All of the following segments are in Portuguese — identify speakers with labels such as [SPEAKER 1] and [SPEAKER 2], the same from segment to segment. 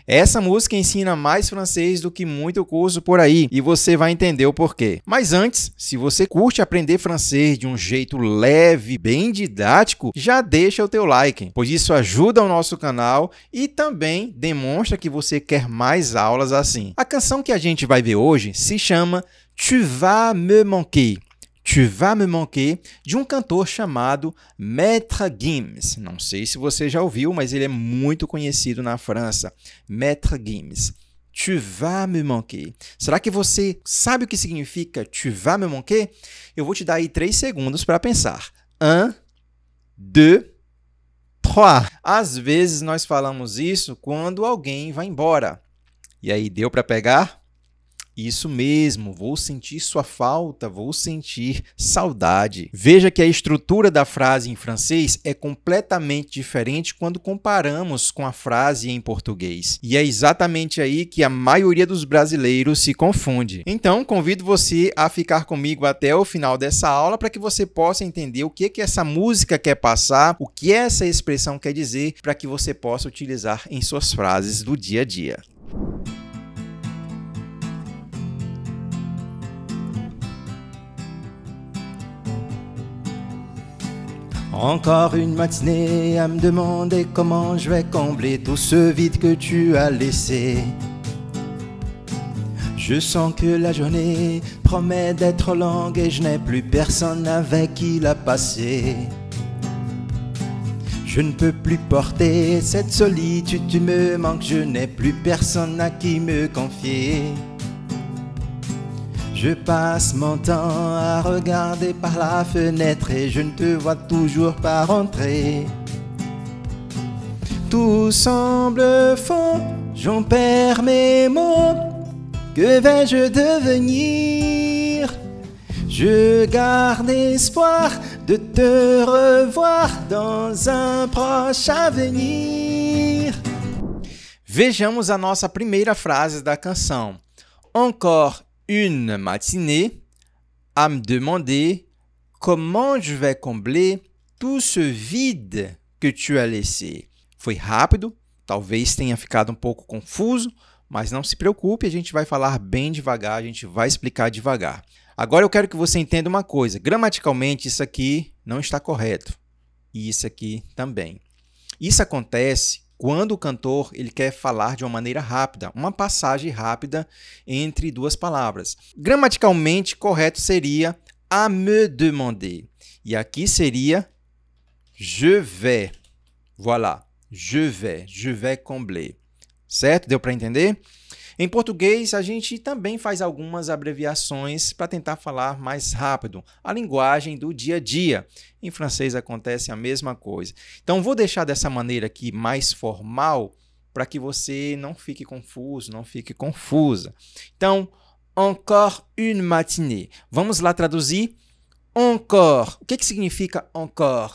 [SPEAKER 1] Essa música ensina mais francês do que muito curso por aí e você vai entender o porquê. Mas antes, se você curte aprender francês de um jeito leve, bem didático, já deixa o teu like, pois isso ajuda o nosso canal e também demonstra que você quer mais aulas assim. A canção que a gente vai ver hoje se chama Tu vas me manquer. Tu vas me manquer, de um cantor chamado Maître Gims. Não sei se você já ouviu, mas ele é muito conhecido na França. Maître Gims. Tu vas me manquer. Será que você sabe o que significa tu vas me manquer? Eu vou te dar aí 3 segundos para pensar. 1, 2, 3. Às vezes nós falamos isso quando alguém vai embora. E aí, deu para pegar? Isso mesmo, vou sentir sua falta, vou sentir saudade. Veja que a estrutura da frase em francês é completamente diferente quando comparamos com a frase em português. E é exatamente aí que a maioria dos brasileiros se confunde. Então, convido você a ficar comigo até o final dessa aula para que você possa entender o que essa música quer passar, o que essa expressão quer dizer, para que você possa utilizar em suas frases do dia a dia.
[SPEAKER 2] Encore une matinée à me demander comment je vais combler tout ce vide que tu as laissé. Je sens que la journée promet d'être longue et je n'ai plus personne avec qui la passer. Je ne peux plus porter cette solitude, tu me manques, je n'ai plus personne à qui me confier. Je passe mon temps à regarder par la fenêtre et je ne te vois toujours pas rentrer. Tout semble faux, j'en perds mes mots. Que vais-je devenir? Je garde espoir de te revoir dans un proche avenir.
[SPEAKER 1] Vejamos a nossa primeira frase da canção. Encore une matinée à me demander comment je vais combler tout ce vide que tu as laissé. Foi rápido, talvez tenha ficado um pouco confuso, mas não se preocupe, a gente vai falar bem devagar, a gente vai explicar devagar. Agora eu quero que você entenda uma coisa, gramaticalmente isso aqui não está correto, e isso aqui também. Isso acontece quando o cantor ele quer falar de uma maneira rápida, uma passagem rápida entre duas palavras. Gramaticalmente, correto seria à me demander. E aqui seria je vais. Voilà, je vais combler. Certo? Deu para entender? Em português, a gente também faz algumas abreviações para tentar falar mais rápido, a linguagem do dia a dia. Em francês acontece a mesma coisa. Então, vou deixar dessa maneira aqui mais formal para que você não fique confuso, não fique confusa. Então, encore une matinée. Vamos lá traduzir. Encore. O que significa encore?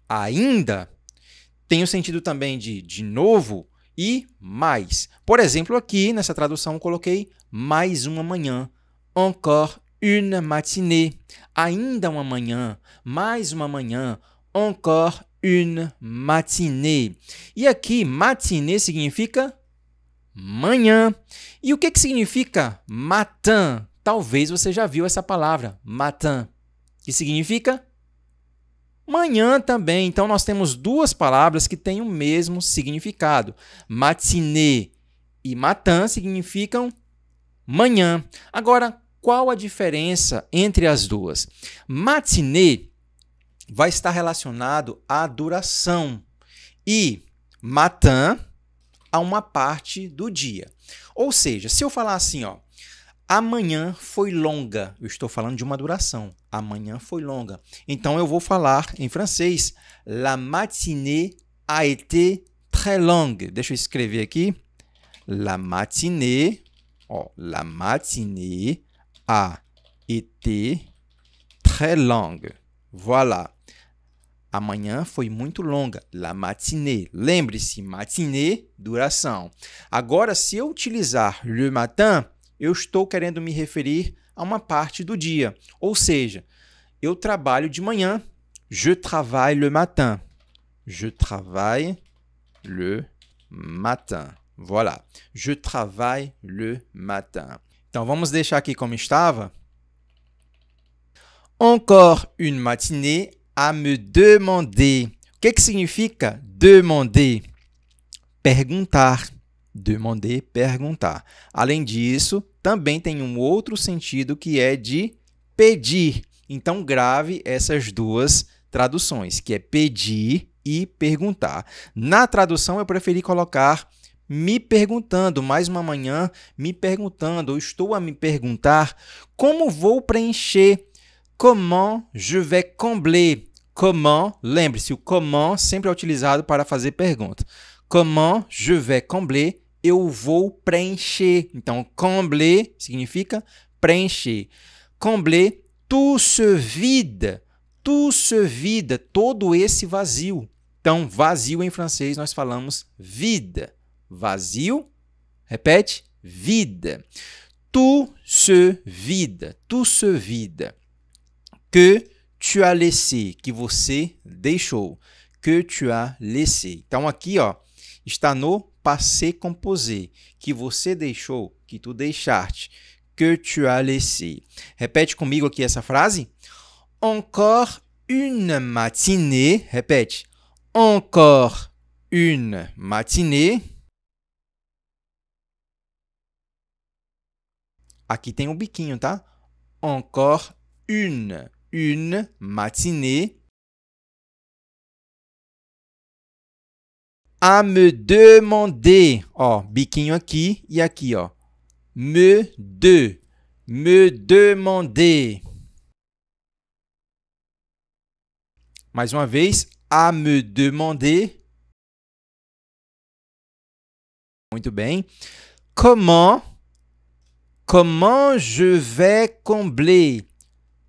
[SPEAKER 1] Ainda. Tem o sentido também de novo e mais. Por exemplo, aqui nessa tradução eu coloquei mais uma manhã. Encore une matinée. Ainda uma manhã. Mais uma manhã. Encore une matinée. E aqui, matinée significa manhã. E o que significa matin? Talvez você já viu essa palavra, matin, que significa manhã também. Então, nós temos duas palavras que têm o mesmo significado. Matinée e matin significam manhã. Agora, qual a diferença entre as duas? Matinée vai estar relacionado à duração e matin a uma parte do dia. Ou seja, se eu falar assim, ó, amanhã foi longa, eu estou falando de uma duração. Amanhã foi longa. Então, eu vou falar em francês. La matinée a été très longue. Deixa eu escrever aqui. La matinée a été très longue. Voilà. Amanhã foi muito longa. La matinée. Lembre-se, matinée, duração. Agora, se eu utilizar le matin, eu estou querendo me referir a uma parte do dia. Ou seja, eu trabalho de manhã. Je travaille le matin. Je travaille le matin. Voilà. Je travaille le matin. Então, vamos deixar aqui como estava. Encore une matinée à me demander. O que significa demander? Perguntar. Demander, perguntar. Além disso, também tem um outro sentido que é de pedir. Então, grave essas duas traduções, que é pedir e perguntar. Na tradução, eu preferi colocar me perguntando, mais uma manhã me perguntando, eu estou a me perguntar como vou preencher, comment je vais combler. Comment, lembre-se, o comment sempre é utilizado para fazer pergunta. Comment je vais combler, eu vou preencher. Então, combler significa preencher. Combler, tout se vide, todo esse vazio. Então, vazio em francês nós falamos vide. Vazio, repete, vide. Tout se vide, Que tu as laissé, que você deixou. Que tu as laissé. Então, aqui, ó, está no passé composé, que você deixou, que tu deixaste. Que tu as laissé. Repete comigo aqui essa frase. Encore une matinée. Repete. Encore une matinée. Aqui tem um biquinho, tá? Encore une matinée. À me demander. Ó, biquinho aqui e aqui, ó. Me demander. Mais uma vez, à me demander. Muito bem. Comment je vais combler?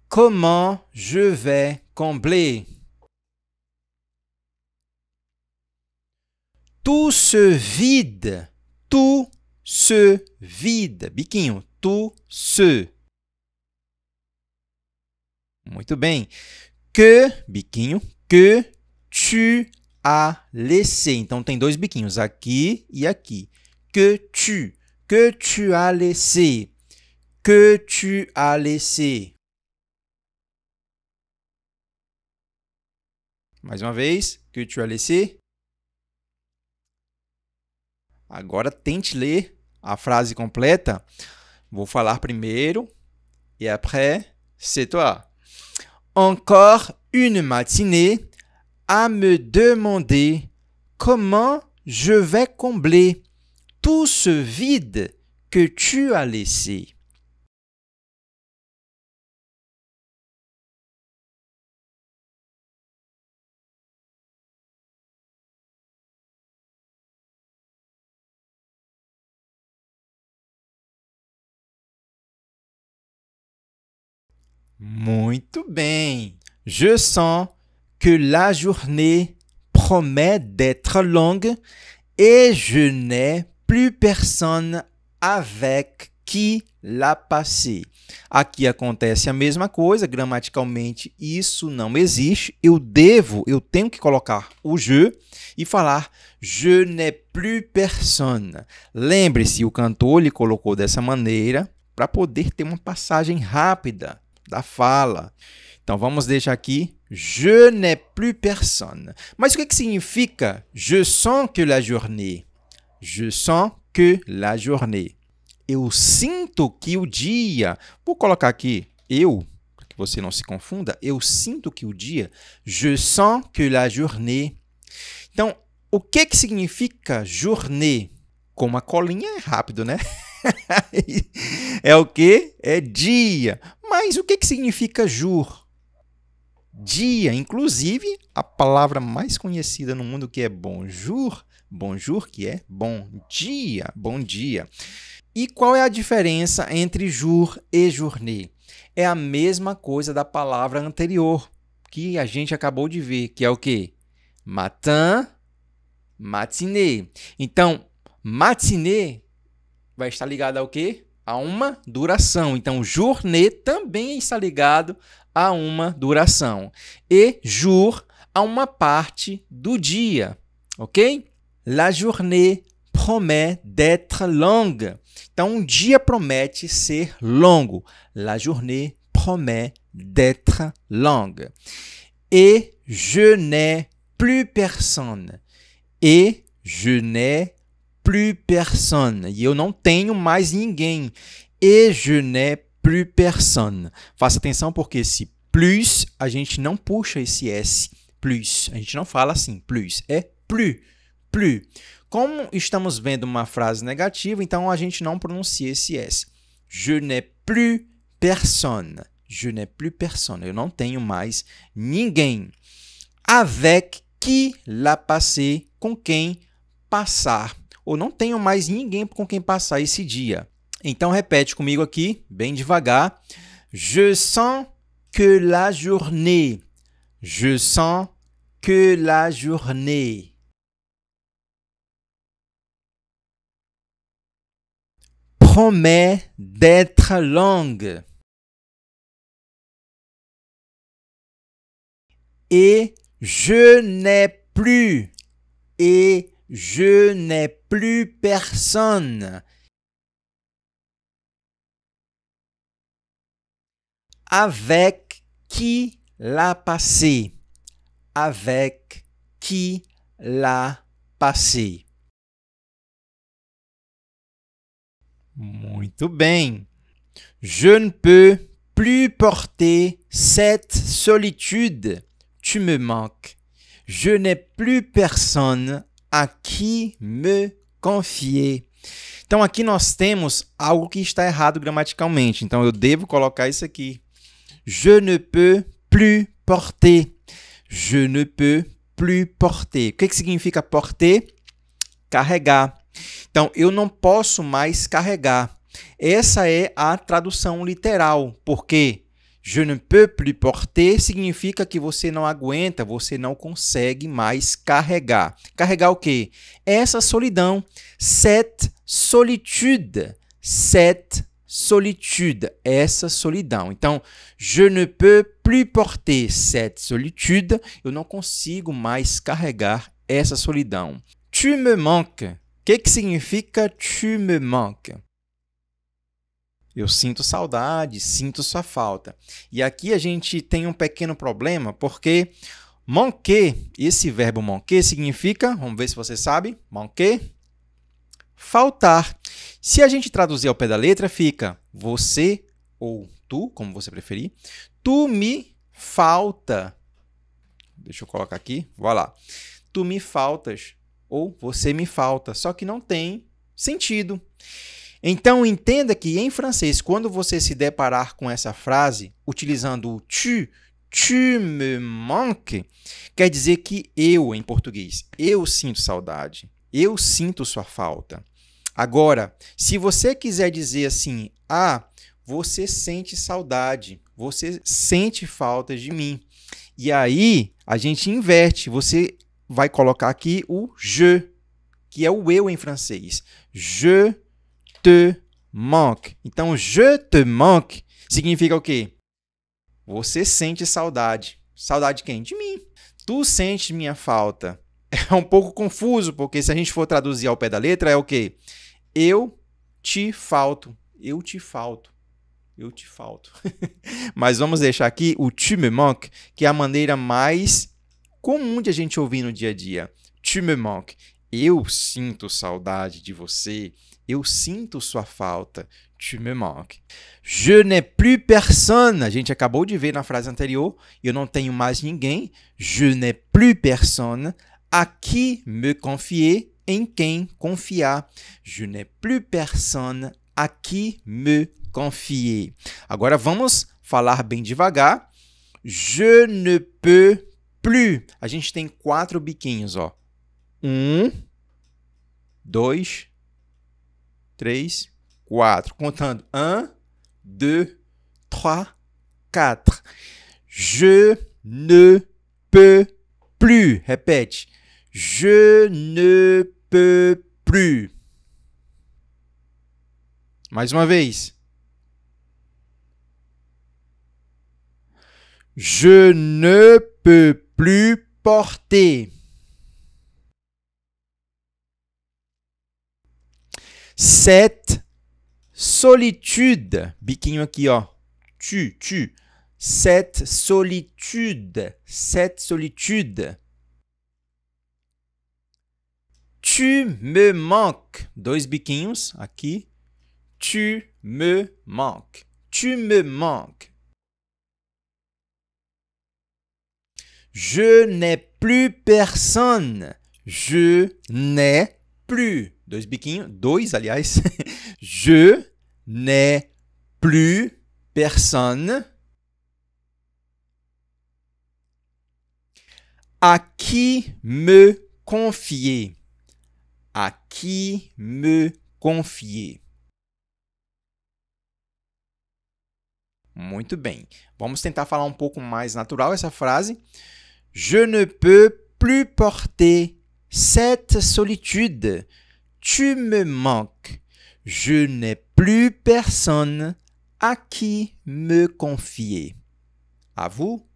[SPEAKER 1] Comment je vais combler? Tout se vide. Tout se vide. Biquinho. Tout se. Muito bem. Que, biquinho, que tu as laissé. Então, tem dois biquinhos, aqui e aqui. Que tu as laissé. Que tu as laissé. Mais uma vez, que tu as laissé. Agora, tente ler a frase completa. Vou falar primeiro e après, c'est toi. Encore une matinée à me demander comment je vais combler tout ce vide que tu as laissé. Muito bem. Je sens que la journée promet d'être longue et je n'ai plus personne avec qui la passer. Aqui acontece a mesma coisa, gramaticalmente isso não existe. Eu tenho que colocar o je e falar je n'ai plus personne. Lembre-se, o cantor lhe colocou dessa maneira para poder ter uma passagem rápida da fala. Então, vamos deixar aqui, je n'ai plus personne. Mas o que significa je sens que la journée? Je sens que la journée. Eu sinto que o dia... Vou colocar aqui, para que você não se confunda. Eu sinto que o dia... Je sens que la journée. Então, o que significa journée? Com uma colinha é rápido, né? É o quê? É dia. Mas o que significa jour? Dia. Inclusive, a palavra mais conhecida no mundo que é bonjour. Bonjour, que é bom dia. Bom dia. E qual é a diferença entre jour e journée? É a mesma coisa da palavra anterior, que a gente acabou de ver, que é o quê? Matin, matinée. Então, matinée vai estar ligado ao quê? A uma duração. Então, journée também está ligado a uma duração. E jour a uma parte do dia, ok? La journée promet d'être longue. Então, um dia promete ser longo. La journée promet d'être longue. Et je n'ai plus personne. Et je n'ai plus personne. E eu não tenho mais ninguém. Et je n'ai plus personne. Faça atenção porque esse plus, a gente não puxa esse S. Plus. A gente não fala assim, plus. É plus. Plus. Como estamos vendo uma frase negativa, então a gente não pronuncia esse S. Je n'ai plus personne. Je n'ai plus personne. Eu não tenho mais ninguém. Avec qui la passer, com quem passar. Ou não tenho mais ninguém com quem passar esse dia. Então repete comigo aqui, bem devagar. Je sens que la journée. Je sens que la journée. Promet d'être longue. Et je n'ai plus. Et je n'ai plus personne. Avec qui la passer? Avec qui la passer? Muito bem. Je ne peux plus porter cette solitude. Tu me manques. Je n'ai plus personne à qui me confier. Então, aqui nós temos algo que está errado gramaticalmente. Então, eu devo colocar isso aqui. Je ne peux plus porter. Je ne peux plus porter. O que significa porter? Carregar. Então, eu não posso mais carregar. Essa é a tradução literal, porque je ne peux plus porter significa que você não aguenta, você não consegue mais carregar. Carregar o quê? Essa solidão. Cette solitude. Cette solitude. Essa solidão. Então, je ne peux plus porter cette solitude. Eu não consigo mais carregar essa solidão. Tu me manques. O que significa tu me manques? Eu sinto saudade, sinto sua falta. E aqui a gente tem um pequeno problema, porque manquer, esse verbo manquer significa, vamos ver se você sabe, manquer, faltar. Se a gente traduzir ao pé da letra, fica você ou tu, como você preferir, tu me falta. Deixa eu colocar aqui, vai lá. Tu me faltas. Ou você me falta, só que não tem sentido. Então, entenda que em francês, quando você se deparar com essa frase, utilizando o tu me manques, quer dizer que eu, em português, eu sinto saudade, eu sinto sua falta. Agora, se você quiser dizer assim, você sente saudade, você sente falta de mim, e aí a gente inverte, você vai colocar aqui o je, que é o eu em francês. Je te manque. Então, je te manque significa o quê? Você sente saudade. Saudade de quem? De mim. Tu sentes minha falta. É um pouco confuso, porque se a gente for traduzir ao pé da letra, é o quê? Eu te falto. Eu te falto. Eu te falto. Mas vamos deixar aqui o tu me manques, que é a maneira mais comum de a gente ouvir no dia a dia. Tu me manques. Eu sinto saudade de você. Eu sinto sua falta. Tu me manques. Je n'ai plus personne. A gente acabou de ver na frase anterior. Eu não tenho mais ninguém. Je n'ai plus personne à qui me confier. Em quem confiar. Je n'ai plus personne à qui me confier. Agora vamos falar bem devagar. Je ne peux plus. A gente tem 4 biquinhos, ó. 1, 2, 3, 4. Contando. 1, 2, 3, 4. Je ne peux plus. Repete. Je ne peux plus. Mais uma vez. Je ne peux plus porter. Cette solitude. Biquinho aqui, ó. Tu. Cette solitude. Cette solitude. Tu me manques. Dois biquinhos aqui. Tu me manques. Tu me manques. Je n'ai plus personne. Je n'ai plus. Dois biquinhos. Dois, aliás. Je n'ai plus personne. À qui me confier? À qui me confier? Muito bem. Vamos tentar falar um pouco mais natural essa frase. Je ne peux plus porter cette solitude. Tu me manques. Je n'ai plus personne à qui me confier. À vous?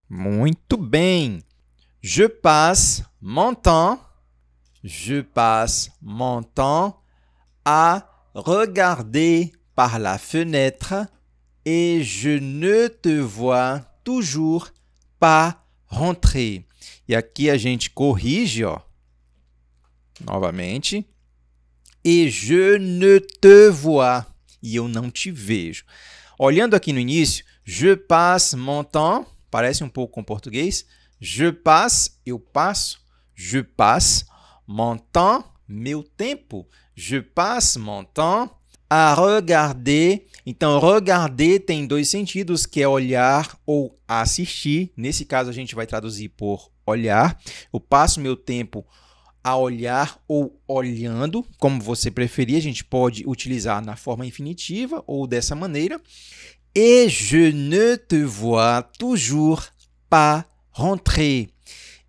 [SPEAKER 1] Muito bem. Je passe mon temps à regarder par la fenêtre et je ne te vois toujours pas rentrer. E aqui a gente corrige, ó. Novamente. Et je ne te vois. E eu não te vejo. Olhando aqui no início, je passe mon temps. Parece um pouco com português. Je passe, eu passo. Je passe mon temps, meu tempo. Je passe mon temps à regarder. Então, regarder tem dois sentidos, que é olhar ou assistir. Nesse caso, a gente vai traduzir por olhar. Eu passo meu tempo a olhar ou olhando, como você preferir. A gente pode utilizar na forma infinitiva ou dessa maneira. Et je ne te vois toujours pas rentrer.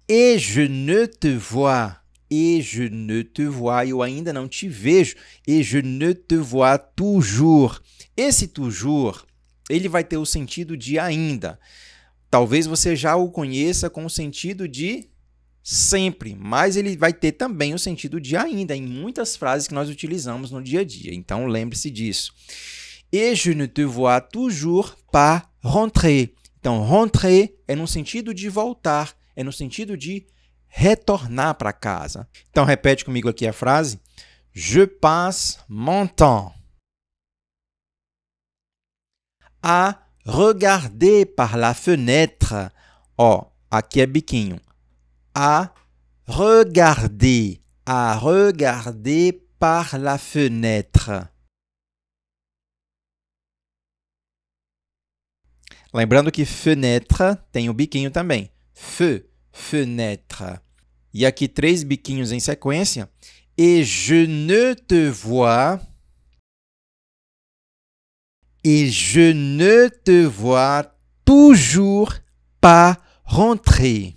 [SPEAKER 1] Et je ne te vois. Et je ne te vois. Eu ainda não te vejo. Et je ne te vois toujours. Esse toujours, ele vai ter o sentido de ainda. Talvez você já o conheça com o sentido de sempre, mas ele vai ter também o sentido de ainda em muitas frases que nós utilizamos no dia a dia. Então, lembre-se disso. Et je ne te vois toujours pas rentrer. Então, rentrer é no sentido de voltar, é no sentido de retornar para casa. Então, repete comigo aqui a frase. Je passe mon temps à regarder par la fenêtre. Ó, aqui é biquinho. À regarder par la fenêtre. Lembrando que fenêtre tem o biquinho também. Fenêtre. E aqui 3 biquinhos em sequência. Et je ne te vois. Et je ne te vois toujours pas rentrer.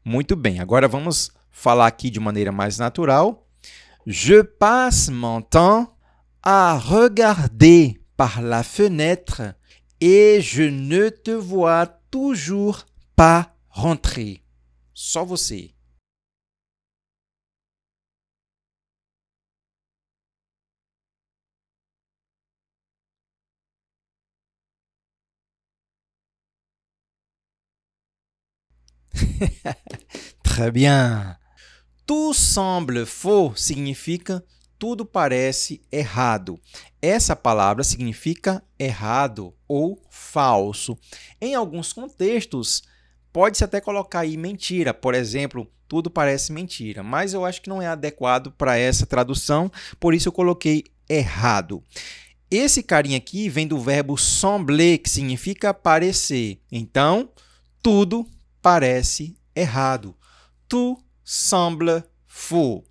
[SPEAKER 1] Muito bem. Agora vamos falar aqui de maneira mais natural. Je passe mon temps à regarder par la fenêtre et je ne te vois toujours pas rentrer. Só você. Très bien. Tout semble faux significa tudo parece errado. Essa palavra significa errado ou falso. Em alguns contextos, pode-se até colocar aí mentira. Por exemplo, tudo parece mentira. Mas eu acho que não é adequado para essa tradução, por isso eu coloquei errado. Esse carinha aqui vem do verbo sembler, que significa parecer. Então, tudo parece errado. Tout semble faux.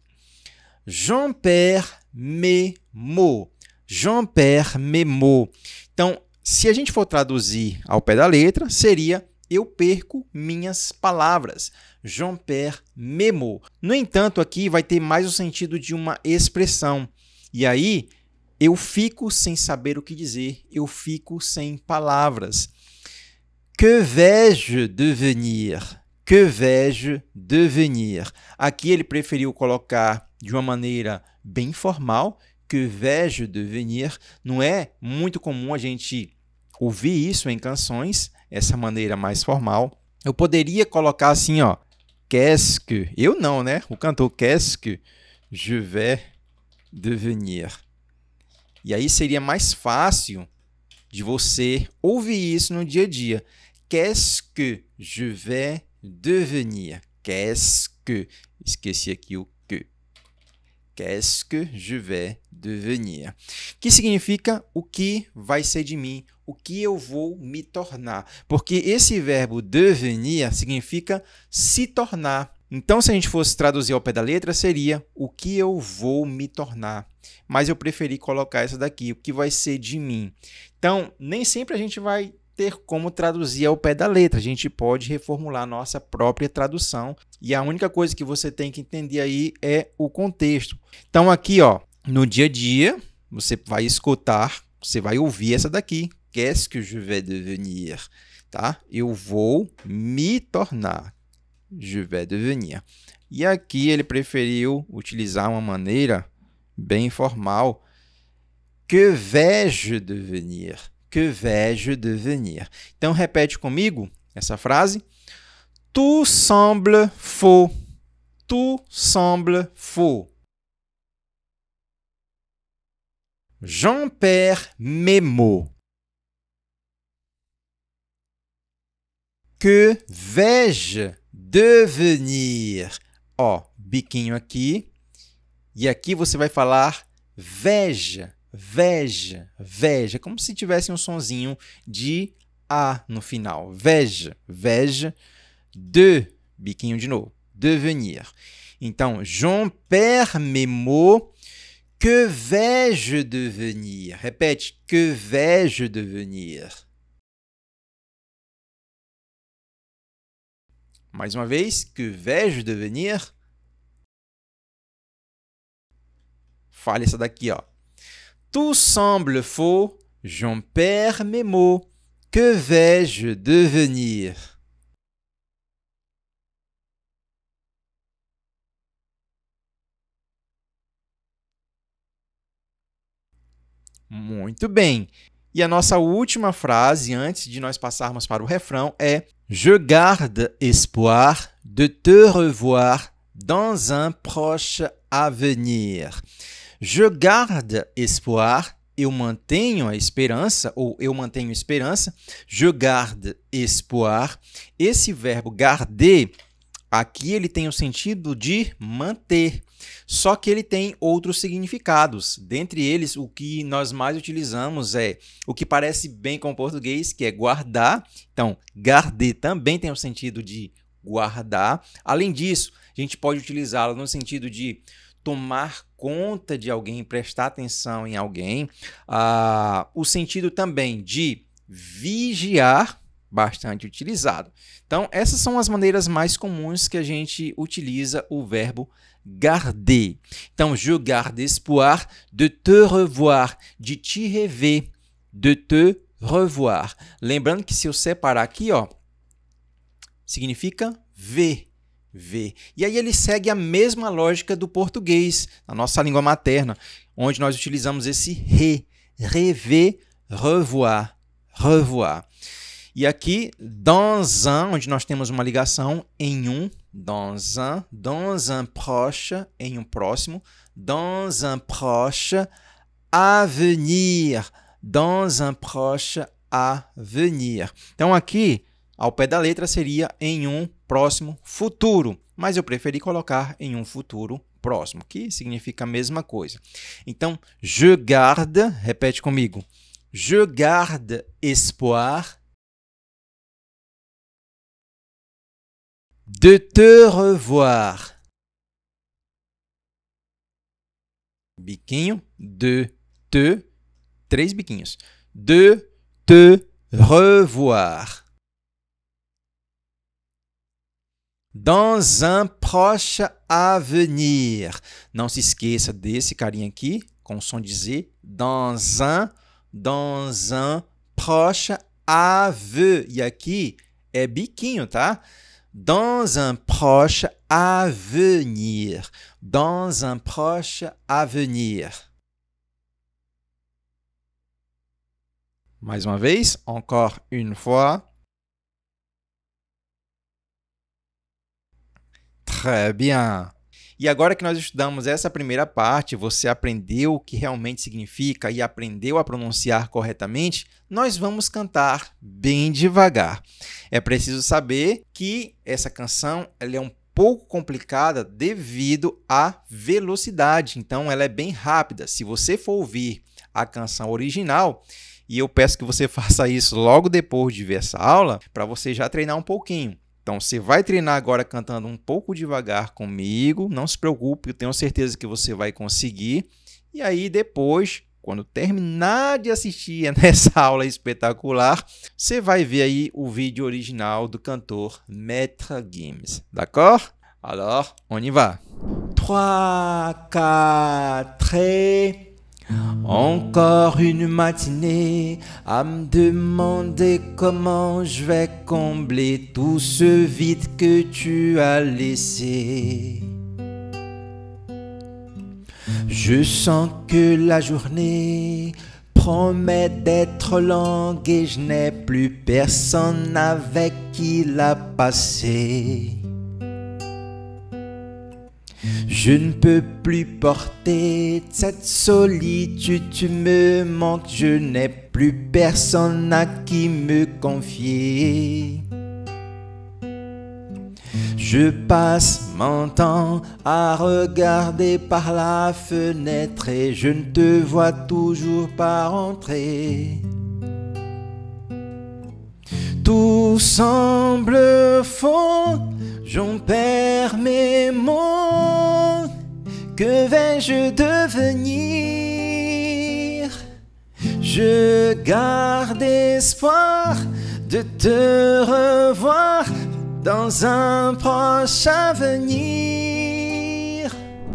[SPEAKER 1] J'en perds mes mots. J'en perds mes mots. Então, se a gente for traduzir ao pé da letra, seria eu perco minhas palavras. J'en perds mes mots. No entanto, aqui vai ter mais o sentido de uma expressão. E aí, eu fico sem saber o que dizer, eu fico sem palavras. Que vais-je devenir? Que vais-je devenir? Aqui ele preferiu colocar de uma maneira bem formal. Que vais-je devenir? Não é muito comum a gente ouvir isso em canções, essa maneira mais formal. Eu poderia colocar assim, ó. Qu'est-ce que... Eu não, né? O cantor, qu'est-ce que je vais devenir? E aí seria mais fácil de você ouvir isso no dia a dia. Qu'est-ce que je vais devenir? Qu'est-ce que... Esqueci aqui o que. Qu'est-ce que je vais devenir? Que significa o que vai ser de mim, o que eu vou me tornar. Porque esse verbo devenir significa se tornar. Então, se a gente fosse traduzir ao pé da letra, seria o que eu vou me tornar. Mas eu preferi colocar essa daqui, o que vai ser de mim. Então, nem sempre a gente vai ter como traduzir ao pé da letra. A gente pode reformular a nossa própria tradução. E a única coisa que você tem que entender aí é o contexto. Então, aqui, ó, no dia a dia, você vai escutar, você vai ouvir essa daqui. Qu'est-ce que je vais devenir? Tá? Eu vou me tornar. Je vais devenir. E aqui ele preferiu utilizar uma maneira bem formal. Que vais-je devenir? Que vais-je devenir? Então, repete comigo essa frase. Tout semble faux. Tout semble faux. J'en perds mes mots. Que vais-je devenir? Ó, biquinho aqui. E aqui você vai falar veja, veja, veja. Como se tivesse um sonzinho de A no final. Veja, veja, de, biquinho de novo, devenir. Então, j'en perds mes mots. Que vais-je devenir? Repete, que vais-je devenir? Mais uma vez, que vais-je devenir? Fale essa daqui, ó. Tout semble faux, j'en perds mes mots. Que vais-je devenir? Muito bem. E a nossa última frase, antes de nós passarmos para o refrão, é Je garde espoir de te revoir dans un proche avenir. Je garde espoir, eu mantenho a esperança, ou eu mantenho esperança. Je garde espoir. Esse verbo garder, aqui ele tem o sentido de manter. Só que ele tem outros significados. Dentre eles, o que nós mais utilizamos é o que parece bem com o português, que é guardar. Então, garder também tem o sentido de guardar. Além disso, a gente pode utilizá-lo no sentido de tomar conta de alguém, prestar atenção em alguém. O sentido também de vigiar, bastante utilizado. Então, essas são as maneiras mais comuns que a gente utiliza o verbo garder. Então, je garde espoir de te revoir, de te rever, de te revoir. Lembrando que se eu separar aqui, ó, significa ver, ver. E aí ele segue a mesma lógica do português, na nossa língua materna, onde nós utilizamos esse rever, revoir, revoir. E aqui, dans un, onde nós temos uma ligação em um, dans un proche, em um próximo, dans un proche avenir, dans un proche avenir. Então, aqui, ao pé da letra, seria em um próximo futuro, mas eu preferi colocar em um futuro próximo, que significa a mesma coisa. Então, je garde, repete comigo, je garde espoir de te revoir. Biquinho, de te, 3 biquinhos. De te revoir. Dans un proche avenir. Não se esqueça desse carinha aqui, com o som de Z. Dans un proche avenir. E aqui é biquinho, tá? Dans un proche avenir. Dans un proche avenir. Mais uma vez, encore une fois. Très bien. E agora que nós estudamos essa primeira parte, você aprendeu o que realmente significa e aprendeu a pronunciar corretamente, nós vamos cantar bem devagar. É preciso saber que essa canção ela é um pouco complicada devido à velocidade, então ela é bem rápida. Se você for ouvir a canção original, e eu peço que você faça isso logo depois de ver essa aula, para você já treinar um pouquinho. Então, você vai treinar agora cantando um pouco devagar comigo, não se preocupe, eu tenho certeza que você vai conseguir. E aí, depois, quando terminar de assistir nessa aula espetacular, você vai ver aí o vídeo original do cantor Maître Gims, d'accord? Alors, on y va.
[SPEAKER 2] 3, 4 et... Encore une matinée à me demander comment je vais combler tout ce vide que tu as laissé. Je sens que la journée promet d'être longue et je n'ai plus personne avec qui la passer. Je ne peux plus porter cette solitude, tu me manques, je n'ai plus personne à qui me confier. Je passe mon temps à regarder par la fenêtre et je ne te vois toujours pas rentrer. Tout semble faux, j'en perds mes mots. Que vais-je devenir? Je garde espoir de te revoir dans un proche avenir.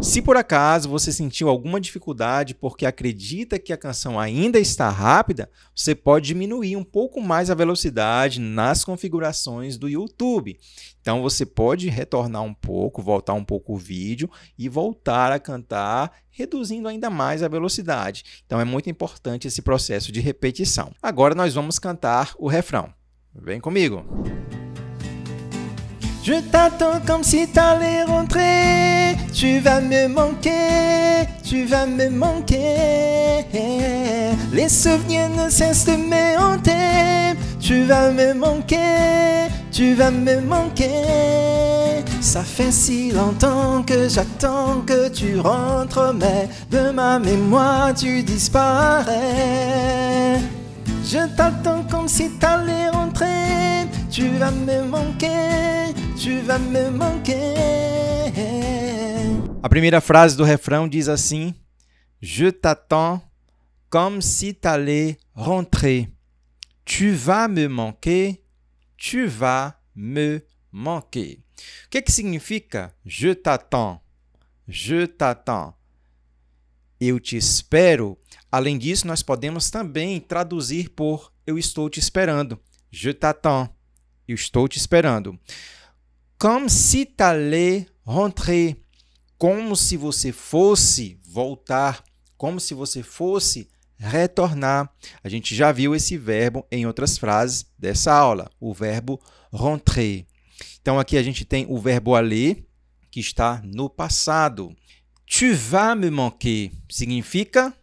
[SPEAKER 1] Se por acaso você sentiu alguma dificuldade porque acredita que a canção ainda está rápida, você pode diminuir um pouco mais a velocidade nas configurações do YouTube. Então você pode retornar um pouco, voltar um pouco o vídeo e voltar a cantar, reduzindo ainda mais a velocidade. Então é muito importante esse processo de repetição. Agora nós vamos cantar o refrão. Vem comigo!
[SPEAKER 2] Je t'attends comme si t'allais rentrer. Tu vas me manquer, tu vas me manquer. Les souvenirs ne cessent de me hanter. Tu vas me manquer, tu vas me manquer. Ça fait si longtemps que j'attends que tu rentres, mais de ma mémoire tu disparais. Je t'attends comme si t'allais rentrer. Tu vas me manquer, tu vas me manquer.
[SPEAKER 1] A primeira frase do refrão diz assim: Je t'attends comme si t'allais rentrer. Tu vas me manquer, tu vas me manquer. O que significa je t'attends? Je t'attends. Eu te espero. Além disso, nós podemos também traduzir por eu estou te esperando. Je t'attends. Eu estou te esperando. Comme si t'allais rentrer. Como se você fosse voltar. Como se você fosse retornar. A gente já viu esse verbo em outras frases dessa aula. O verbo rentrer. Então, aqui a gente tem o verbo aller, que está no passado. Tu vas me manquer. Significa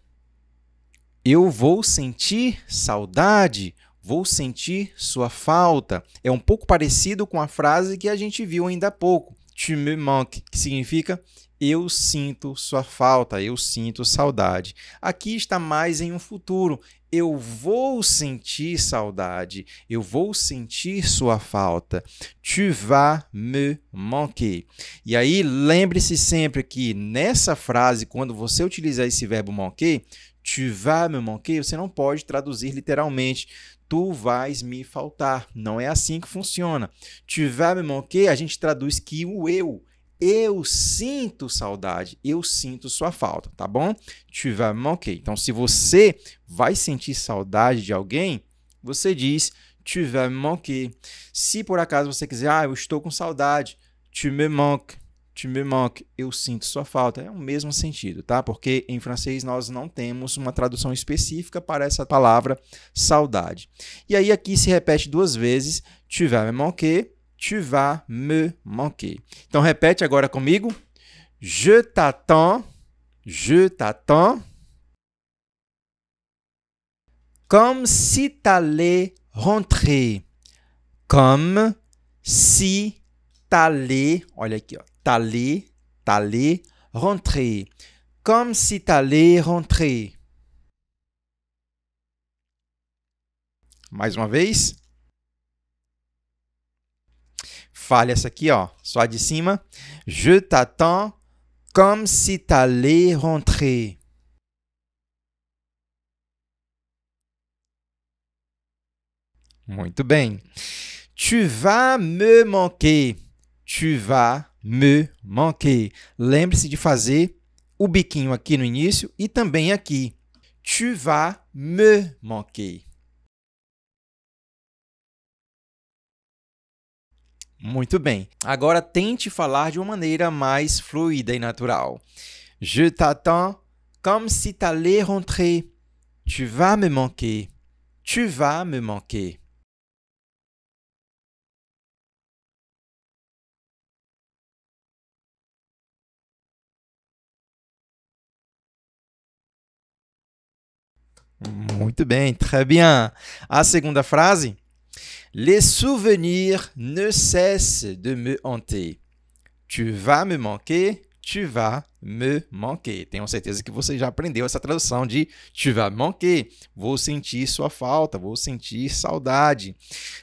[SPEAKER 1] eu vou sentir saudade. Vou sentir sua falta. É um pouco parecido com a frase que a gente viu ainda há pouco. Tu me manques, que significa eu sinto sua falta, eu sinto saudade. Aqui está mais em um futuro. Eu vou sentir saudade, eu vou sentir sua falta. Tu vas me manquer. E aí, lembre-se sempre que nessa frase, quando você utilizar esse verbo manquer, tu vas me manquer, você não pode traduzir literalmente. tu vais me faltar. Não é assim que funciona. Tu vas me manquer, a gente traduz que o eu sinto saudade, eu sinto sua falta, tá bom? Tu vas me manquer. Então, se você vai sentir saudade de alguém, você diz tu vas me manquer. Se por acaso você quiser, eu estou com saudade, tu me manques, eu sinto sua falta. É o mesmo sentido, tá? Porque em francês nós não temos uma tradução específica para essa palavra saudade. E aí aqui se repete 2 vezes, tu vas me manquer, tu vas me manquer. Então repete agora comigo. Je t'attends, comme si t'allais rentrer. Comme si t'allais, olha aqui, ó, t'allais rentrer. Comme si t'allais rentrer. Mais uma vez. Fale essa aqui, ó, só a de cima. Je t'attends comme si t'allais rentrer. Muito bem. Tu vas me manquer. Tu vas me manquer. Lembre-se de fazer o biquinho aqui no início e também aqui. Tu vas me manquer. Muito bem. Agora tente falar de uma maneira mais fluida e natural. Je t'attends comme si t'allais rentrer. Tu vas me manquer. Tu vas me manquer. Muito bem, très bien. A segunda frase. Les souvenirs ne cessent de me hanter. Tu vas me manquer, tu vas me manquer. Tenho certeza que você já aprendeu essa tradução de tu vas me manquer. Vou sentir sua falta, vou sentir saudade.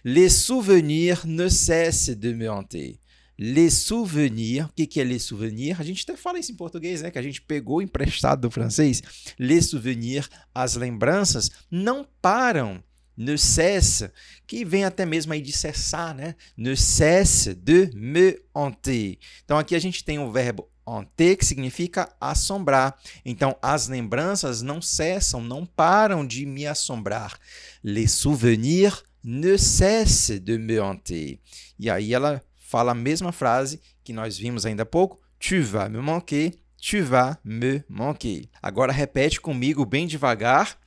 [SPEAKER 1] Les souvenirs ne cessent de me hanter. Les souvenirs, o que é les souvenirs? A gente até fala isso em português, né? Que a gente pegou emprestado do francês. Les souvenirs, as lembranças, não param. Ne cesse, que vem até mesmo aí de cessar, né? Ne cesse de me hanter. Então, aqui a gente tem o verbo hanter, que significa assombrar. Então, as lembranças não cessam, não param de me assombrar. Les souvenirs ne cessent de me hanter. E aí ela fala a mesma frase que nós vimos ainda há pouco. Tu vas me manquer, tu vas me manquer. Agora repete comigo bem devagar.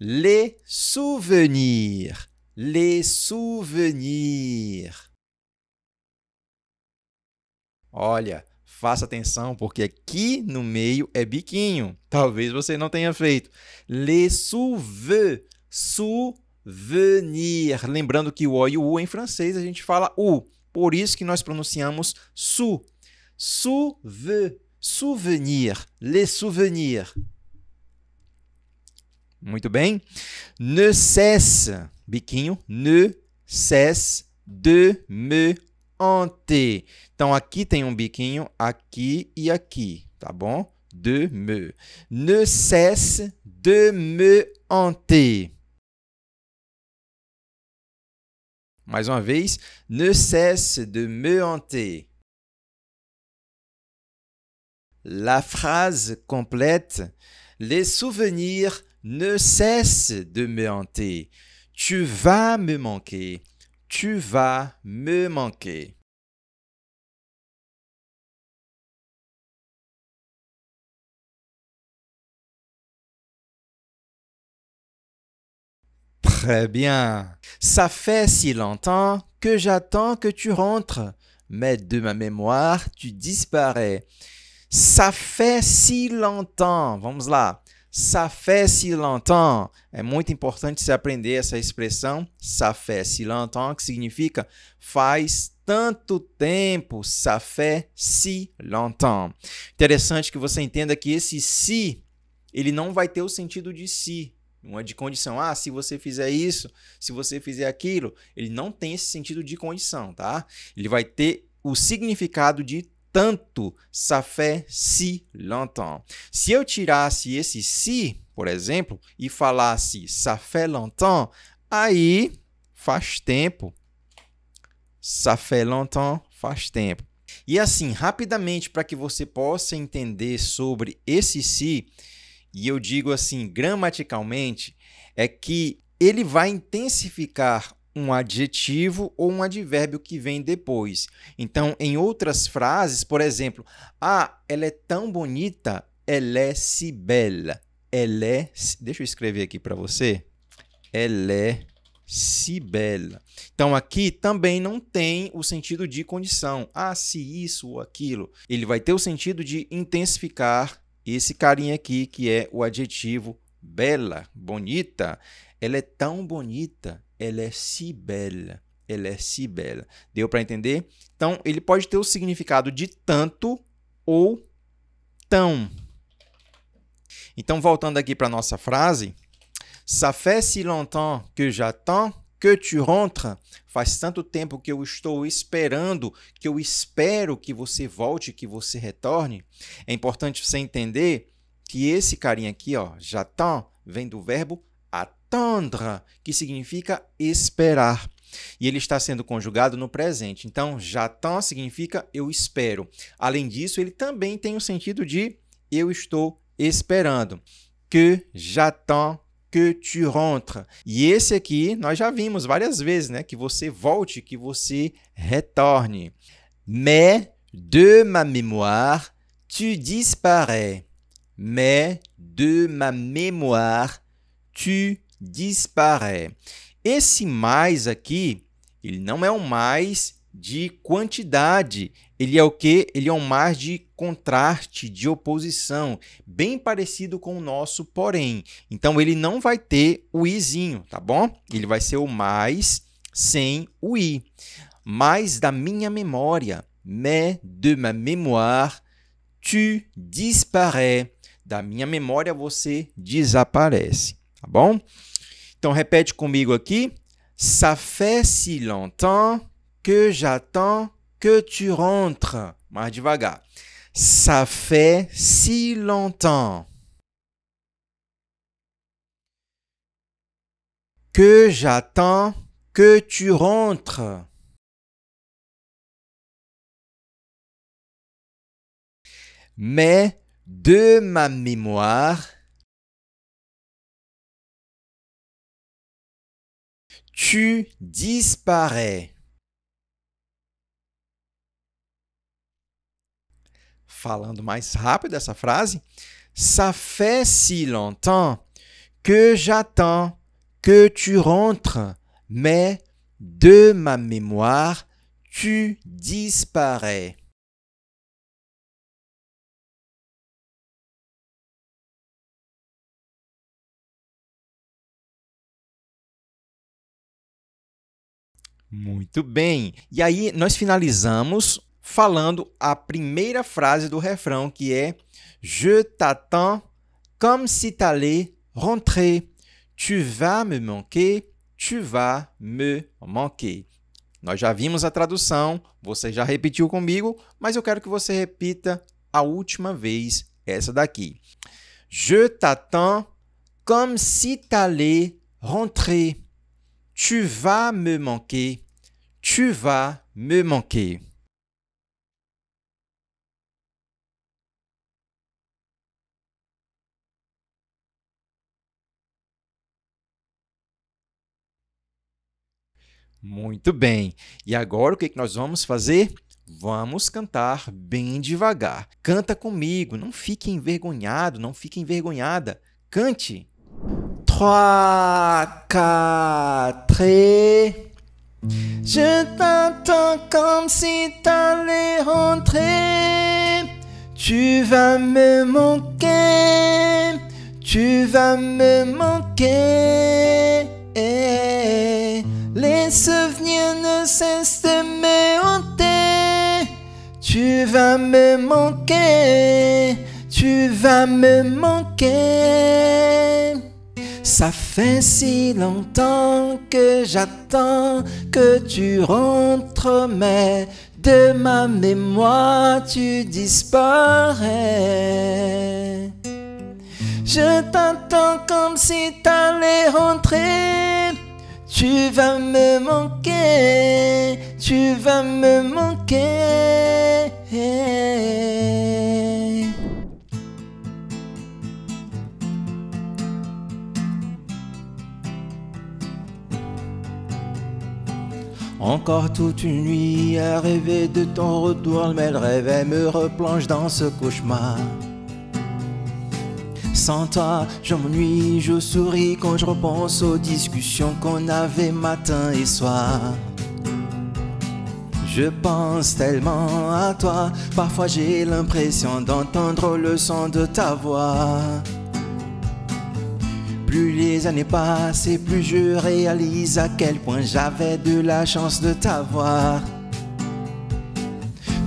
[SPEAKER 1] Les souvenirs. Les souvenirs. Olha, faça atenção, porque aqui no meio é biquinho. Talvez você não tenha feito. Les souvenirs. Lembrando que o O e o U em francês a gente fala U. Por isso que nós pronunciamos su. Souvenir. Les souvenirs. Muito bem. Ne cesse, biquinho, ne cesse de me hanter. Então, aqui tem um biquinho, aqui e aqui, tá bom? De me. Ne cesse de me hanter. Mais uma vez. Ne cesse de me hanter. La phrase complète. Les souvenirs ne cesse de me hanter. Tu vas me manquer. Tu vas me manquer. Très bien. Ça fait si longtemps que j'attends que tu rentres. Mais de ma mémoire, tu disparais. Ça fait si longtemps. Vamos lá. Ça fait si longtemps. É muito importante você aprender essa expressão. Ça fait si longtemps, que significa faz tanto tempo. Ça fait si longtemps. Interessante que você entenda que esse si, ele não vai ter o sentido de si. Não é de condição. Ah, se você fizer isso, se você fizer aquilo. Ele não tem esse sentido de condição, tá? Ele vai ter o significado de tanto. Ça fait si longtemps. Se eu tirasse esse si, por exemplo, e falasse ça fait longtemps, Aí, faz tempo. Ça fait longtemps, faz tempo. E assim, rapidamente, para que você possa entender sobre esse se, e eu digo assim, gramaticalmente, é que ele vai intensificar um adjetivo ou um advérbio que vem depois. Então, em outras frases, por exemplo, ela é tão bonita, elle est si belle. Deixa eu escrever aqui para você. Elle est si belle. Então, aqui também não tem o sentido de condição. Se isso ou aquilo. Ele vai ter o sentido de intensificar esse carinha aqui, que é o adjetivo bela, bonita. Ela é tão bonita. Elle est si belle. Elle est si belle. Deu para entender? Então, ele pode ter o significado de tanto ou tão. Então, voltando aqui para a nossa frase, ça fait si longtemps que j'attends que tu rentres. Faz tanto tempo que eu estou esperando, que eu espero que você volte, que você retorne. É importante você entender que esse carinha aqui, j'attends, vem do verbo attendre, que significa esperar. E ele está sendo conjugado no presente. Então, j'attends significa eu espero. Além disso, ele também tem o sentido de eu estou esperando. Que j'attends que tu rentres. E esse aqui nós já vimos várias vezes, né? Que você volte, que você retorne. Mais de ma mémoire, tu disparais. Mais de ma mémoire, tu disparais. Esse mais aqui, ele não é um mais de quantidade. Ele é o quê? Ele é um mais de contraste, de oposição, bem parecido com o nosso porém. Então, ele não vai ter o izinho, tá bom? Ele vai ser o mais sem o i. Mais da minha memória. Mais de ma mémoire, tu disparais. Da minha memória, você desaparece, tá bom? Então, repete comigo aqui. Ça fait si longtemps que j'attends que tu rentres. Mais devagar. Ça fait si longtemps que j'attends que tu rentres. Mais de ma mémoire, tu disparais. Falando mais rápido essa frase. Ça fait si longtemps que j'attends que tu rentres, mais de ma mémoire, tu disparais. Muito bem. E aí, nós finalizamos falando a primeira frase do refrão, que é Je t'attends comme si t'allais rentrer. Tu vas me manquer, tu vas me manquer. Nós já vimos a tradução, você já repetiu comigo, mas eu quero que você repita a última vez essa daqui. Je t'attends comme si t'allais rentrer. Tu vas me manquer, tu vas me manquer. Muito bem. E agora o que nós vamos fazer? Vamos cantar bem devagar. Canta comigo, não fique envergonhado, não fique envergonhada. Cante.
[SPEAKER 2] 3, 4 et... Je t'attends comme si t'allais rentrer. Tu vas me manquer, tu vas me manquer. Les souvenirs ne cessent de me hanter. Tu vas me manquer, tu vas me manquer. Ça fait si longtemps que j'attends que tu rentres, mais de ma mémoire tu disparais. Je t'attends comme si t'allais rentrer. Tu vas me manquer, tu vas me manquer. Encore toute une nuit à rêver de ton retour, mais le réveil me replonge dans ce cauchemar. Sans toi, je m'ennuie, je souris quand je repense aux discussions qu'on avait matin et soir. Je pense tellement à toi, parfois j'ai l'impression d'entendre le son de ta voix. Plus les années passent et plus je réalise à quel point j'avais de la chance de t'avoir.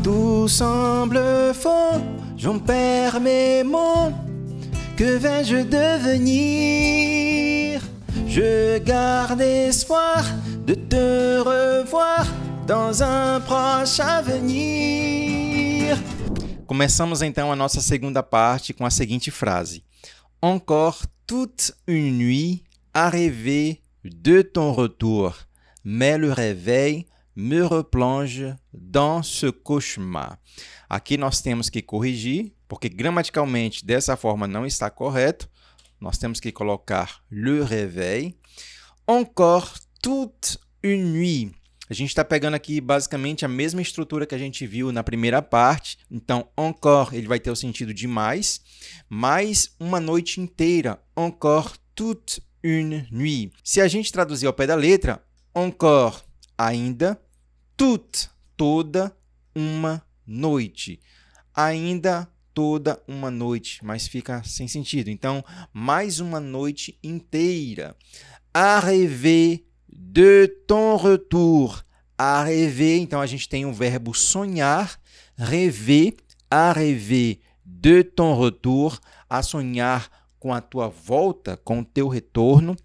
[SPEAKER 2] Tout semble faux, j'en perds mes mots. Que vais-je devenir? Je garde espoir de te revoir dans un proche avenir.
[SPEAKER 1] Começamos então a nossa segunda parte com a seguinte frase. Encore toute une nuit à rêver de ton retour, mais le réveil me replonge dans ce cauchemar. Aqui nós temos que corrigir, porque gramaticalmente dessa forma não está correto. Nós temos que colocar le réveil. Encore toute une nuit. A gente está pegando aqui basicamente a mesma estrutura que a gente viu na primeira parte. Então, encore ele vai ter o sentido de mais uma noite inteira. Encore toute une nuit. Se a gente traduzir ao pé da letra, encore, ainda, toute, toda uma noite. Ainda toda uma noite, mas fica sem sentido. Então, mais uma noite inteira. À rêver de ton retour. À rêver, então a gente tem o verbo sonhar, rêver, à rêver de ton retour, a sonhar com a tua volta, com o teu retorno.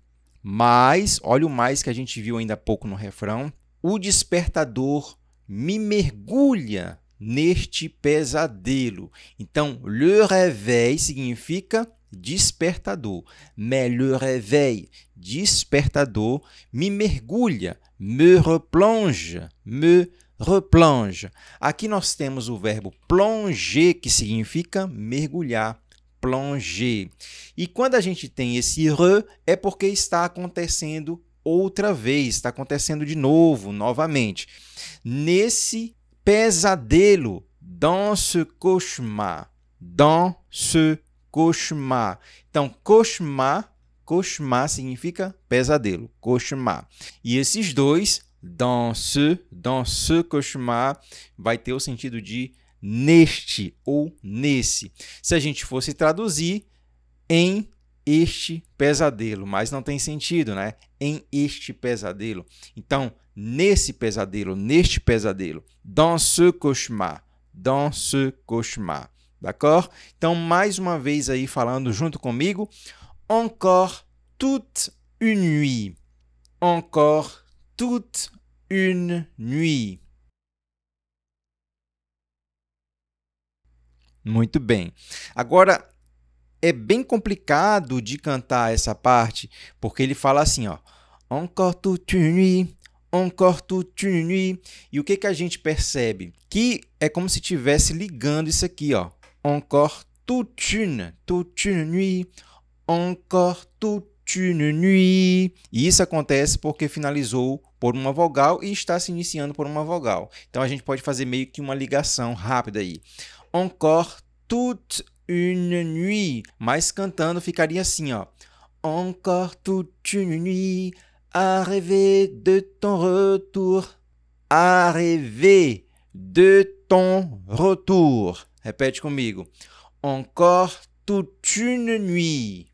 [SPEAKER 1] Mas, olha o mais que a gente viu ainda há pouco no refrão, o despertador me mergulha neste pesadelo. Então, le réveil significa despertador. Mais le réveil, despertador, me mergulha, me replonge, me replonge. Aqui nós temos o verbo plonger, que significa mergulhar, plonger. E quando a gente tem esse re, é porque está acontecendo outra vez, está acontecendo de novo, novamente. Nesse pesadelo, dans ce cauchemar, dans ce cauchemar. Então, cauchemar, cauchemar significa pesadelo, cauchemar. E esses dois, dans ce cauchemar, vai ter o sentido de neste ou nesse. Se a gente fosse traduzir em este pesadelo, mas não tem sentido, né? Em este pesadelo. Então, nesse pesadelo, neste pesadelo. Dans ce cauchemar, dans ce cauchemar. D'accord? Então, mais uma vez aí falando junto comigo. Encore toute une nuit. Encore toute une nuit. Muito bem. Agora, é bem complicado de cantar essa parte, porque ele fala assim, ó. Encore toute une nuit, encore toute une nuit. E o que a gente percebe? Que é como se estivesse ligando isso aqui, ó. Encore toute une nuit, encore toute une nuit. E isso acontece porque finalizou por uma vogal e está se iniciando por uma vogal. Então, a gente pode fazer meio que uma ligação rápida aí. Encore toute une nuit. Mas cantando ficaria assim, ó. Encore toute une nuit à rêver de ton retour. À rêver de ton retour. Repete comigo. Encore toute une nuit.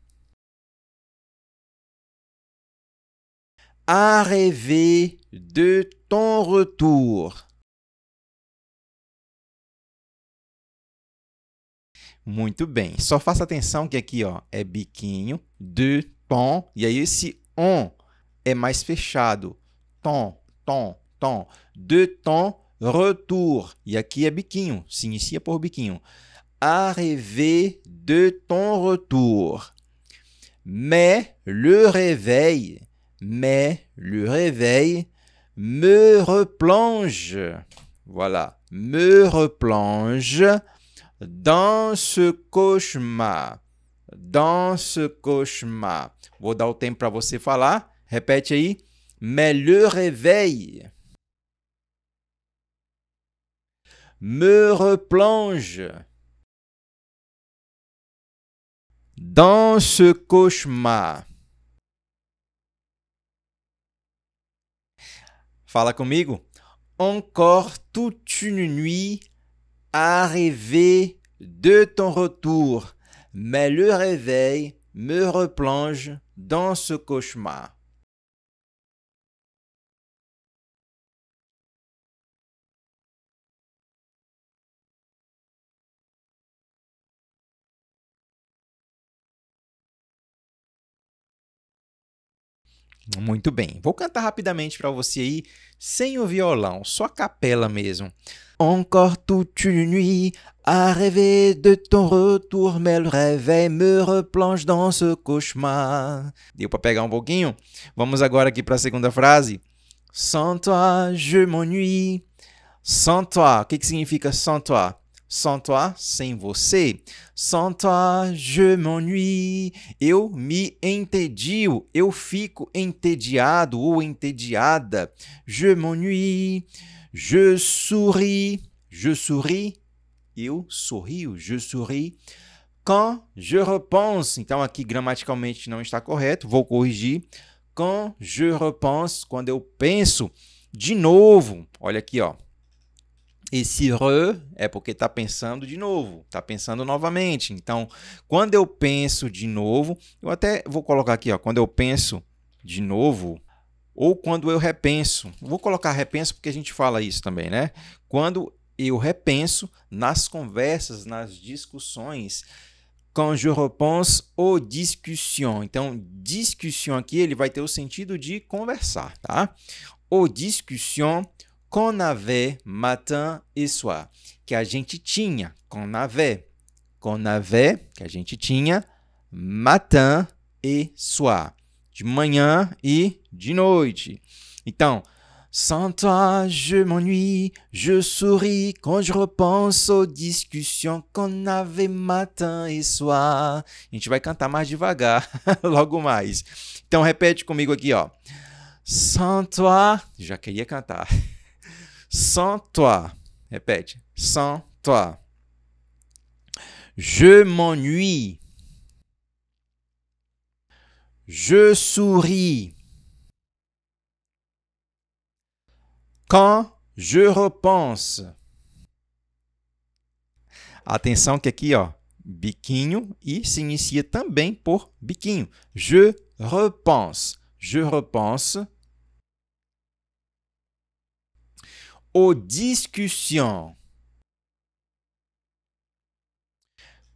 [SPEAKER 1] À rêver de ton retour. Muito bem. Só faça atenção que aqui ó, é biquinho, de ton, e aí esse on é mais fechado. Ton, ton, ton. De ton, retour. E aqui é biquinho, se inicia por biquinho. À rêver de ton retour. Mais le réveil mais le réveil me replonge. Voilà, me replonge dans ce cauchemar. Dans ce cauchemar. Vou dar o tempo para você falar. Repete aí. Mais le réveil me replonge dans ce cauchemar. Fala comigo. Encore toute une nuit à rêver de ton retour, mais le réveil me replonge dans ce cauchemar. Muito bem. Vou cantar rapidamente para você aí, sem o violão, só a capela mesmo. Encore toute une nuit à rêver de ton retour, mais le réveil me replonge dans ce cauchemar. Deu para pegar um pouquinho? Vamos agora aqui para a segunda frase. Sans toi, je m'ennuie. Sans toi. O que significa sans toi? Sans toi, sem você. Sans toi, je m'ennuie. Eu me entedio. Eu fico entediado ou entediada. Je m'ennuie. Je souris. Je souris. Eu sorrio. Je souris. Quand je repense. Então, aqui gramaticalmente não está correto. Vou corrigir. Quand je repense. Quando eu penso de novo. Olha aqui, ó. Esse re é porque está pensando de novo, está pensando novamente. Então, quando eu penso de novo, eu até vou colocar aqui, ó, quando eu penso de novo, ou quando eu repenso. Vou colocar repenso porque a gente fala isso também, né? Quando eu repenso nas conversas, nas discussões, quand je repense aux discussions. Então, discussion aqui, ele vai ter o sentido de conversar, tá? Aux discussions qu'on avait matin et soir, que a gente tinha, qu'on avait, que a gente tinha, matin et soir, de manhã e de noite. Então, sans toi, je m'ennuie, je souris quand je repense aux discussions qu'on avait matin et soir. A gente vai cantar mais devagar, logo mais. Então, repete comigo aqui, ó. Sans toi, já queria cantar. Sans toi. Répète. Sans toi. Je m'ennuie. Je souris. Quand je repense. Atenção que aqui, ó, biquinho e se inicia também por biquinho. Je repense. Je repense. Aux discussions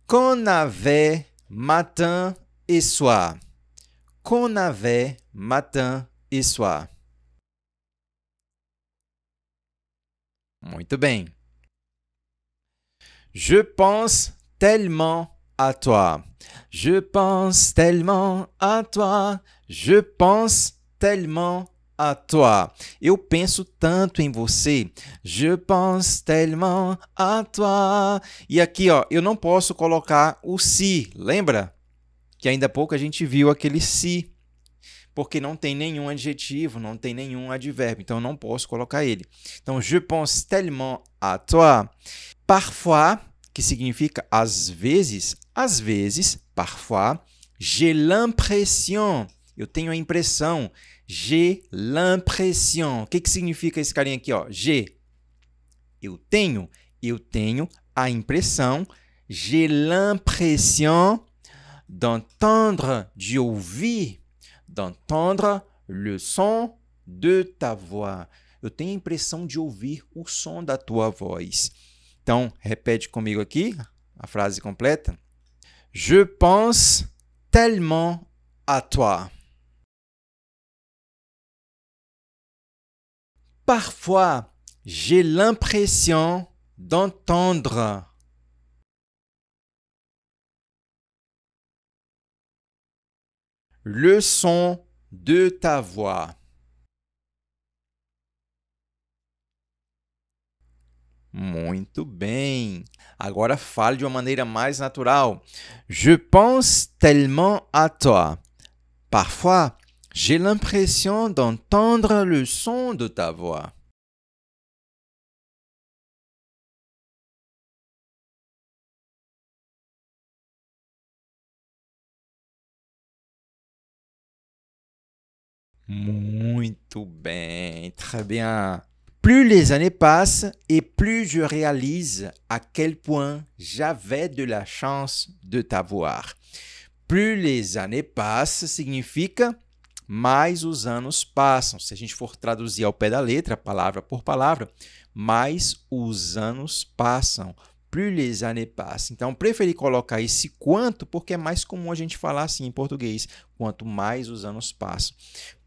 [SPEAKER 1] qu'on avait matin et soir. Qu'on avait matin et soir. Muito bem. Je pense tellement à toi. Je pense tellement à toi. Je pense tellement à toi. Eu penso tanto em você. Je pense tellement à toi. E aqui, ó, eu não posso colocar o si. Lembra? Que ainda há pouco a gente viu aquele si. Porque não tem nenhum adjetivo, não tem nenhum advérbio. Então, eu não posso colocar ele. Então, je pense tellement à toi. Parfois, que significa às vezes, parfois, j'ai l'impression. Eu tenho a impressão. J'ai l'impression. O que significa esse carinha aqui, ó? J'ai. Eu tenho a impressão. J'ai l'impression d'entendre, de ouvir, d'entendre le son de ta voix. Eu tenho a impressão de ouvir o som da tua voz. Então, repete comigo aqui a frase completa. Je pense tellement à toi. Parfois, j'ai l'impression d'entendre le son de ta voix. Muito bem. Agora fale de uma maneira mais natural. Je pense tellement à toi. Parfois, j'ai l'impression d'entendre le son de ta voix. Muito bem, très bien. Plus les années passent et plus je réalise à quel point j'avais de la chance de t'avoir. Plus les années passent significa mais os anos passam. Se a gente for traduzir ao pé da letra, palavra por palavra, mais os anos passam. Plus les années passent. Então, preferi colocar esse quanto porque é mais comum a gente falar assim em português. Quanto mais os anos passam.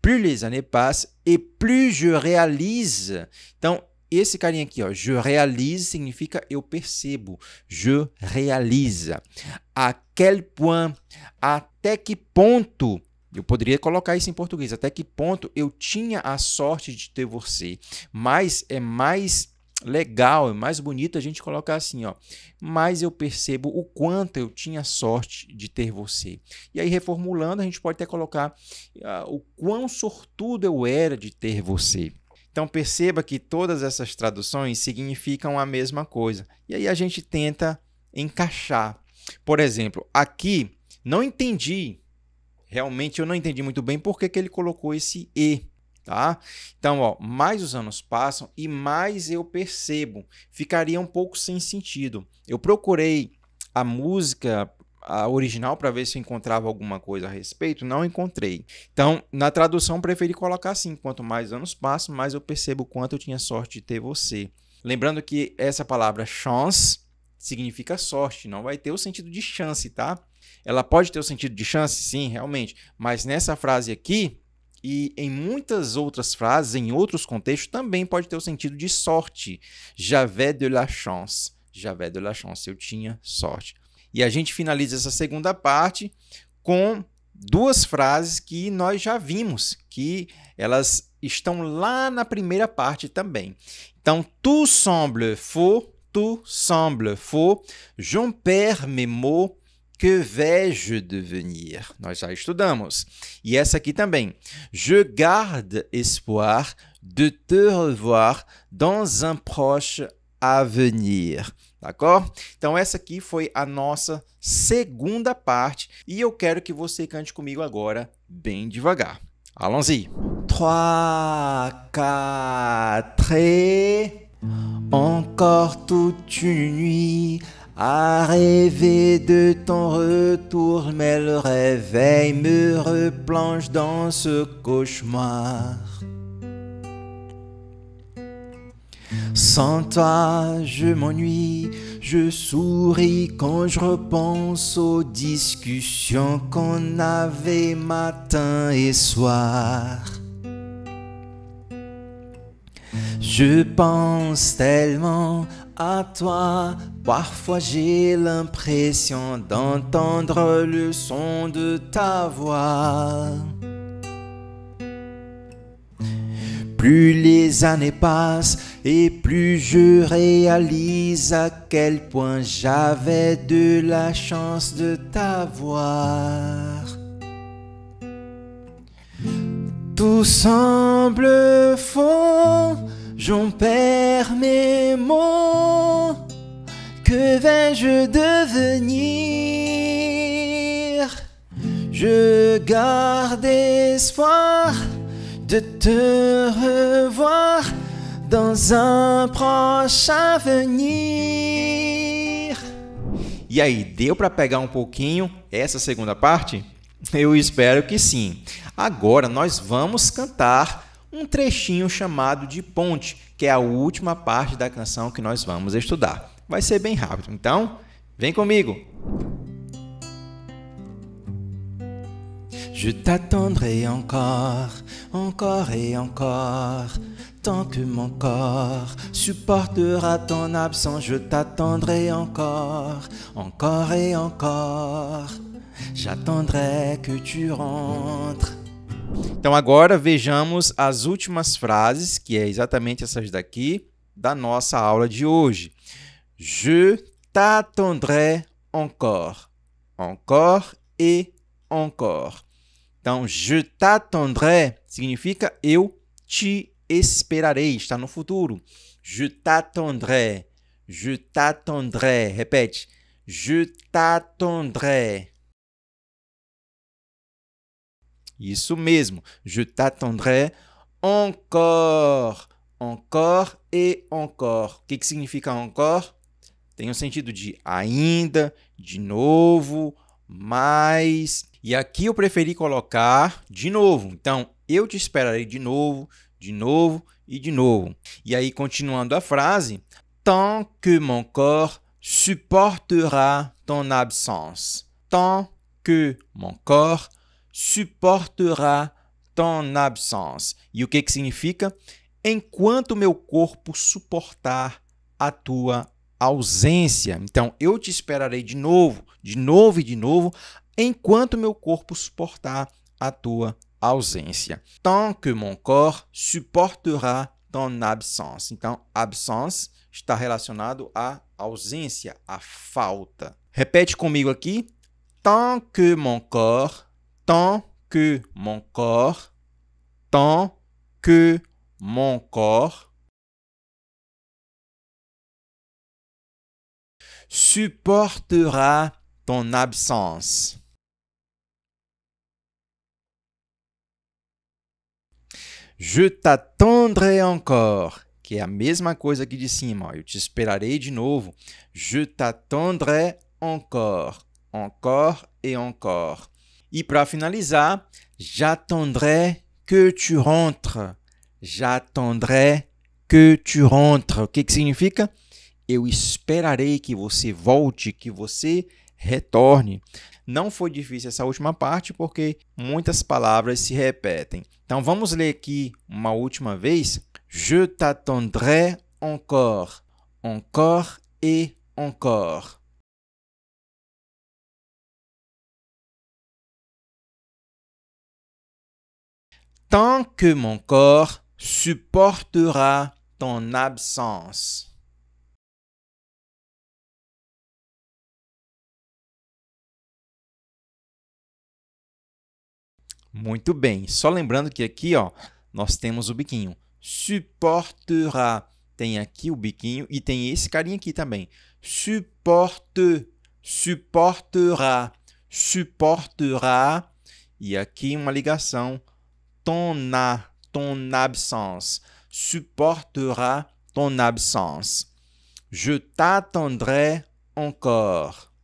[SPEAKER 1] Plus les années passent et plus je réalise. Então, esse carinha aqui, ó, je réalise significa eu percebo. Je réalise. À quel point, até que ponto, eu poderia colocar isso em português, até que ponto eu tinha a sorte de ter você. Mas é mais legal, é mais bonito a gente colocar assim, ó. Mas eu percebo o quanto eu tinha sorte de ter você. E aí, reformulando, a gente pode até colocar o quão sortudo eu era de ter você. Então, perceba que todas essas traduções significam a mesma coisa. E aí a gente tenta encaixar. Por exemplo, aqui, não entendi, realmente eu não entendi muito bem por que ele colocou esse e. Tá? Então, ó, mais os anos passam e mais eu percebo. Ficaria um pouco sem sentido. Eu procurei a música original para ver se eu encontrava alguma coisa a respeito, não encontrei. Então, na tradução, preferi colocar assim: quanto mais anos passam, mais eu percebo o quanto eu tinha sorte de ter você. Lembrando que essa palavra chance significa sorte, não vai ter o sentido de chance, tá? Ela pode ter o sentido de chance, sim, realmente, mas nessa frase aqui, e em muitas outras frases, em outros contextos, também pode ter o sentido de sorte. J'avais de la chance. J'avais de la chance. Eu tinha sorte. E a gente finaliza essa segunda parte com duas frases que nós já vimos, que elas estão lá na primeira parte também. Então, tout semble faux, j'en perds mes mots. Que vais-je devenir? Nós já estudamos. E essa aqui também. Je garde espoir de te revoir dans un proche avenir. D'accord? Então, essa aqui foi a nossa segunda parte. E eu quero que você cante comigo agora bem devagar. Allons-y.
[SPEAKER 2] 3, 4 et encore toute une nuit à rêver de ton retour, mais le réveil me replonge dans ce cauchemar. Sans toi, je m'ennuie, je souris quand je repense aux discussions qu'on avait matin et soir. Je pense tellement à toi, parfois j'ai l'impression d'entendre le son de ta voix. Plus les années passent et plus je réalise à quel point j'avais de la chance de t'avoir. Tout semble faux, j'en perds mes mots. Que vais-je devenir? Je garde espoir de te revoir dans un proche avenir.
[SPEAKER 1] E aí, deu para pegar um pouquinho essa segunda parte? Eu espero que sim. Agora nós vamos cantar um trechinho chamado de ponte, que é a última parte da canção que nós vamos estudar. Vai ser bem rápido, então vem comigo.
[SPEAKER 2] Je t'attendrai encore, encore et encore, tant que mon corps supportera ton absence. Je t'attendrai encore, encore et encore. J'attendrai que tu rentres.
[SPEAKER 1] Então, agora vejamos as últimas frases, que é exatamente essas daqui, da nossa aula de hoje. Je t'attendrai encore. Encore et encore. Então, je t'attendrai significa eu te esperarei, está no futuro. Je t'attendrai. Je t'attendrai. Repete. Je t'attendrai. Isso mesmo. Je t'attendrai encore. Encore et encore. O que significa encore? Tem o sentido de ainda, de novo, mais. E aqui eu preferi colocar de novo. Então, eu te esperarei de novo e de novo. E aí, continuando a frase, tant que mon corps supportera ton absence. Tant que mon corps supportera ton absence. E o que significa? Enquanto meu corpo suportar a tua ausência. Então, eu te esperarei de novo e de novo, enquanto meu corpo suportar a tua ausência. Tant que mon corps supportera ton absence. Então, absence está relacionado à ausência, à falta. Repete comigo aqui. Tant que mon corps, tant que mon corps, tant que mon corps supportera ton absence. Je t'attendrai encore, que é a mesma coisa aqui de cima. Ó. Eu te esperarei de novo. Je t'attendrai encore. Encore et encore. E para finalizar, j'attendrai que tu rentres. J'attendrai que tu rentres. O que significa? Eu esperarei que você volte, que você retorne. Não foi difícil essa última parte porque muitas palavras se repetem. Então, vamos ler aqui uma última vez. Je t'attendrai encore. Encore et encore. Tant que mon corps supportera ton absence. Muito bem. Só lembrando que aqui, ó, nós temos o biquinho. Supportera. Tem aqui o biquinho e tem esse carinha aqui também. Supporte. Supportera. Supportera. E aqui uma ligação. Ton absence. Supportera ton absence. Je t'attendrai encore.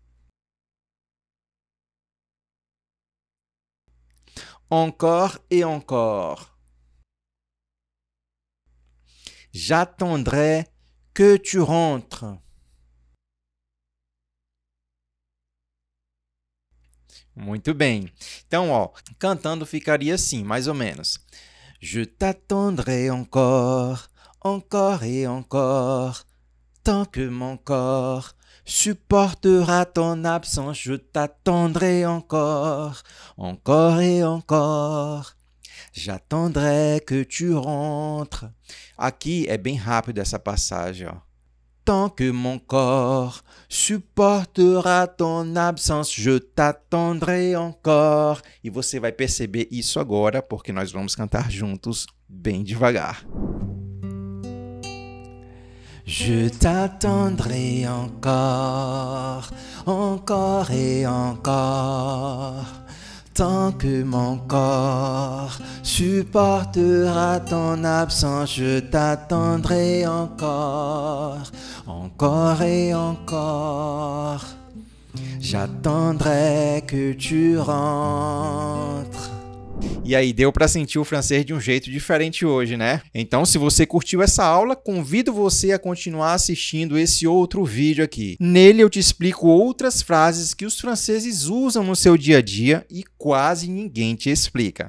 [SPEAKER 1] Encore et encore. J'attendrai que tu rentres. Muito bem. Então, ó, cantando ficaria assim, mais ou menos. Je t'attendrai encore, encore et encore, tant que mon corps supportera ton absence. Je t'attendrai encore, encore et encore. J'attendrai que tu rentres. Aqui é bem rápido essa passagem, ó. Tant que mon corps supportera ton absence, je t'attendrai encore. E você vai perceber isso agora, porque nós vamos cantar juntos bem devagar. Je t'attendrai encore, encore et encore, tant que mon corps supportera ton absence. Je t'attendrai encore, encore et encore. J'attendrai que tu rentres. E aí, deu para sentir o francês de um jeito diferente hoje, né? Então, se você curtiu essa aula, convido você a continuar assistindo esse outro vídeo aqui. Nele eu te explico outras frases que os franceses usam no seu dia a dia e quase ninguém te explica.